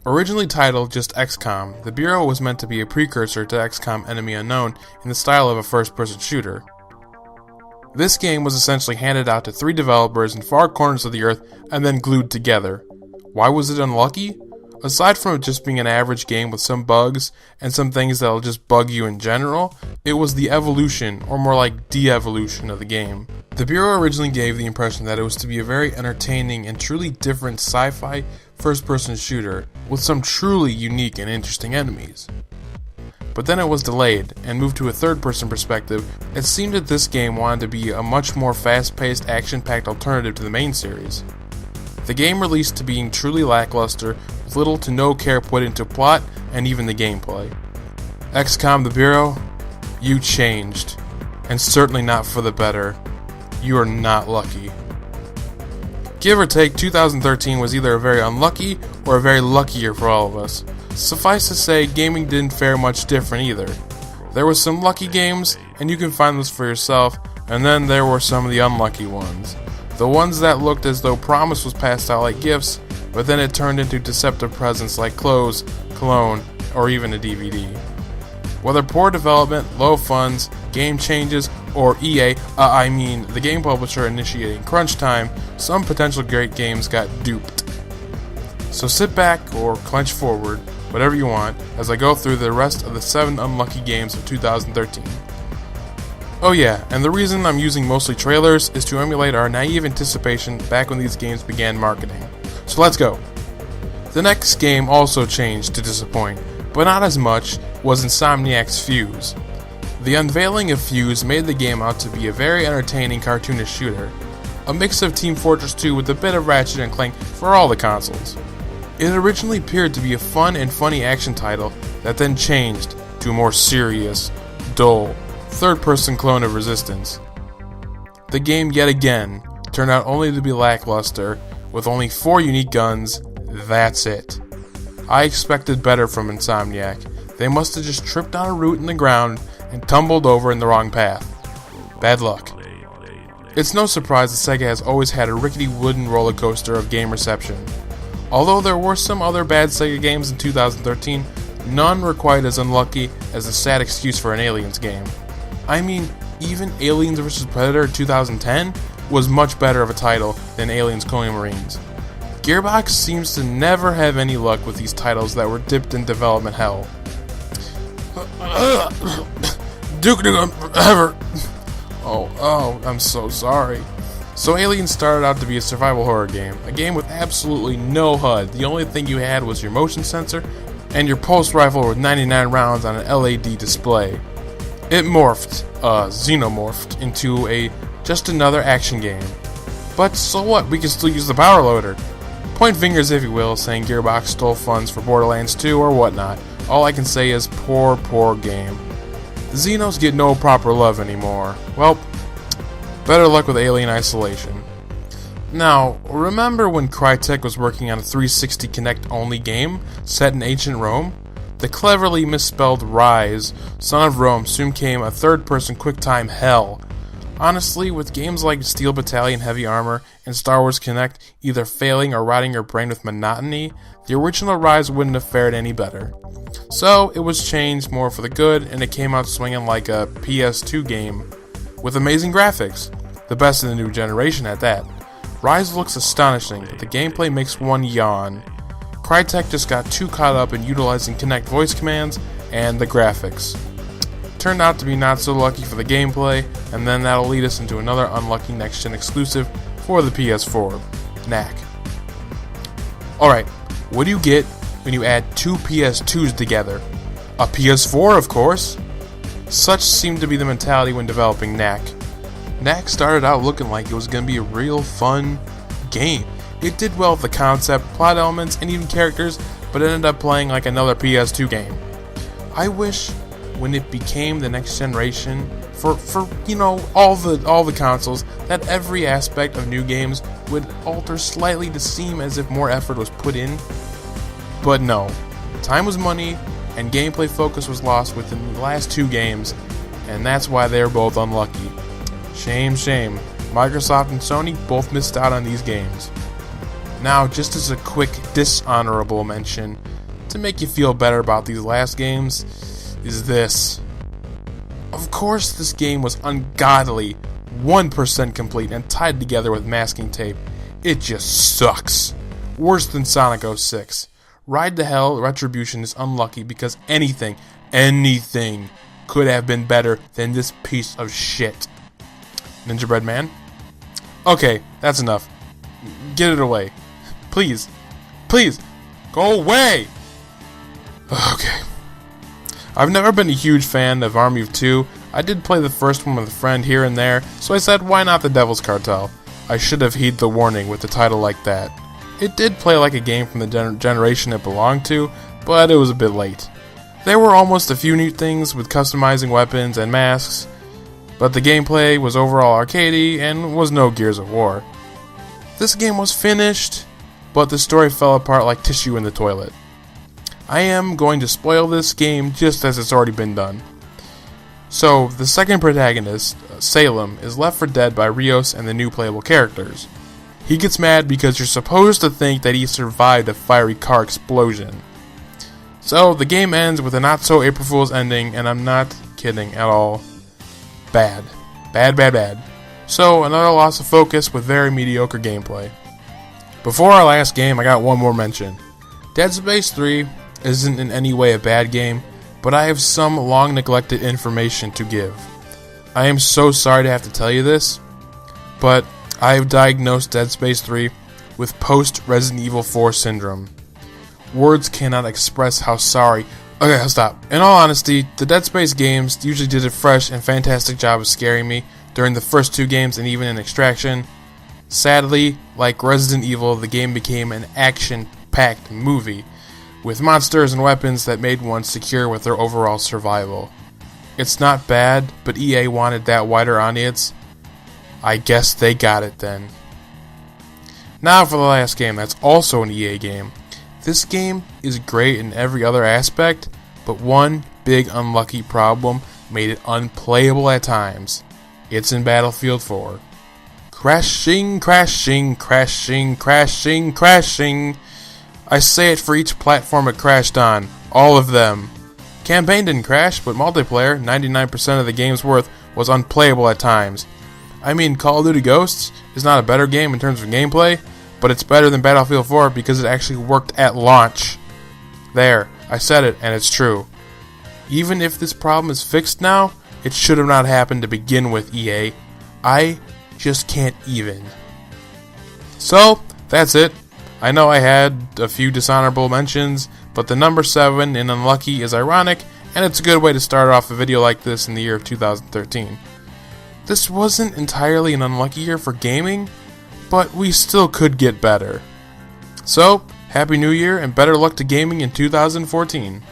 Originally titled just XCOM, the Bureau was meant to be a precursor to XCOM Enemy Unknown in the style of a first-person shooter. This game was essentially handed out to 3 developers in far corners of the earth and then glued together. Why was it unlucky? Aside from it just being an average game with some bugs and some things that'll just bug you in general, it was the evolution, or more like de-evolution of the game. The Bureau originally gave the impression that it was to be a very entertaining and truly different sci-fi first-person shooter with some truly unique and interesting enemies. But then it was delayed and moved to a third-person perspective. It seemed that this game wanted to be a much more fast-paced, action-packed alternative to the main series. The game released to being truly lackluster, with little to no care put into plot and even the gameplay. XCOM the Bureau, you changed, and certainly not for the better. You are not lucky. Give or take, 2013 was either a very unlucky or a very lucky year for all of us. Suffice to say, gaming didn't fare much different either. There were some lucky games, and you can find those for yourself, and then there were some of the unlucky ones. The ones that looked as though promise was passed out like gifts, but then it turned into deceptive presents like clothes, cologne, or even a DVD. Whether poor development, low funds, game changes, or EA, the game publisher initiating crunch time, some potential great games got duped. So sit back or clench forward, whatever you want, as I go through the rest of the 7 unlucky games of 2013. Oh yeah, and the reason I'm using mostly trailers is to emulate our naive anticipation back when these games began marketing. So let's go. The next game also changed to disappoint, but not as much, was Insomniac's Fuse. The unveiling of Fuse made the game out to be a very entertaining cartoonish shooter, a mix of Team Fortress 2 with a bit of Ratchet & Clank for all the consoles. It originally appeared to be a fun and funny action title that then changed to a more serious, dull, third-person clone of Resistance. The game yet again turned out only to be lackluster, with only 4 unique guns. That's it. I expected better from Insomniac. They must have just tripped on a root in the ground and tumbled over in the wrong path. Bad luck. It's no surprise that Sega has always had a rickety wooden roller coaster of game reception. Although there were some other bad Sega games in 2013, none were quite as unlucky as the sad excuse for an Aliens game. I mean, even Aliens vs. Predator 2010 was much better of a title than Aliens Colonial Marines. Gearbox seems to never have any luck with these titles that were dipped in development hell. Duke Nukem Forever. Oh, I'm so sorry. So Aliens started out to be a survival horror game, a game with absolutely no HUD. The only thing you had was your motion sensor and your pulse rifle with 99 rounds on an LED display. It xenomorphed into just another action game. But so what, we can still use the power loader. Point fingers if you will, saying Gearbox stole funds for Borderlands 2 or whatnot. All I can say is poor game. The Xenos get no proper love anymore. Well, better luck with Alien Isolation. Now, remember when Crytek was working on a 360 Kinect only game set in ancient Rome? The cleverly misspelled Rise, Son of Rome, soon became a third-person QuickTime hell. Honestly, with games like Steel Battalion Heavy Armor and Star Wars Kinect either failing or rotting your brain with monotony, the original Rise wouldn't have fared any better. So, it was changed more for the good, and it came out swinging like a PS2 game, with amazing graphics, the best in the new generation at that. Rise looks astonishing, but the gameplay makes one yawn. Crytek just got too caught up in utilizing Kinect voice commands and the graphics. Turned out to be not so lucky for the gameplay, and then that'll lead us into another unlucky next-gen exclusive for the PS4, Knack. Alright, what do you get when you add 2 PS2s together? A PS4, of course! Such seemed to be the mentality when developing Knack. Knack started out looking like it was going to be a real fun game. It did well with the concept, plot elements, and even characters, but it ended up playing like another PS2 game. I wish when it became the next generation for all the consoles, that every aspect of new games would alter slightly to seem as if more effort was put in. But no, time was money, and gameplay focus was lost within the last 2 games, and that's why they're both unlucky. Shame. Microsoft and Sony both missed out on these games. Now, just as a quick dishonorable mention, to make you feel better about these last games is this. Of course, this game was ungodly 1% complete and tied together with masking tape. It just sucks. Worse than Sonic 06. Ride to Hell Retribution is unlucky because anything could have been better than this piece of shit. Ninja Man? Okay, that's enough. Get it away. Please. Please. Go away! Okay. I've never been a huge fan of Army of Two. I did play the first one with a friend here and there, so I said, why not the Devil's Cartel? I should have heeded the warning with a title like that. It did play like a game from the generation it belonged to, but it was a bit late. There were almost a few new things with customizing weapons and masks, but the gameplay was overall arcadey and was no Gears of War. This game was finished, but the story fell apart like tissue in the toilet. I am going to spoil this game just as it's already been done. So, the second protagonist, Salem, is left for dead by Rios and the new playable characters. He gets mad because you're supposed to think that he survived a fiery car explosion. So, the game ends with a not-so-April Fool's ending, and I'm not kidding at all. Bad. Bad. So, another loss of focus with very mediocre gameplay. Before our last game, I got one more mention. Dead Space 3 isn't in any way a bad game, but I have some long-neglected information to give. I am so sorry to have to tell you this, but I have diagnosed Dead Space 3 with post-Resident Evil 4 syndrome. Words cannot express how sorry. Okay, I'll stop. In all honesty, the Dead Space games usually did a fresh and fantastic job of scaring me during the first two games and even in Extraction. Sadly, like Resident Evil, the game became an action-packed movie with monsters and weapons that made one secure with their overall survival. It's not bad, but EA wanted that wider audience. I guess they got it then. Now for the last game that's also an EA game. This game is great in every other aspect, but one big unlucky problem made it unplayable at times. It's in Battlefield 4. Crashing. I say it for each platform it crashed on. All of them. Campaign didn't crash, but multiplayer, 99% of the game's worth, was unplayable at times. I mean, Call of Duty Ghosts is not a better game in terms of gameplay, but it's better than Battlefield 4 because it actually worked at launch. There, I said it, and it's true. Even if this problem is fixed now, it should have not happened to begin with, EA. I just can't even. So, that's it. I know I had a few dishonorable mentions, but the number 7 in unlucky is ironic, and it's a good way to start off a video like this in the year of 2013. This wasn't entirely an unlucky year for gaming, but we still could get better. So, Happy New Year and better luck to gaming in 2014.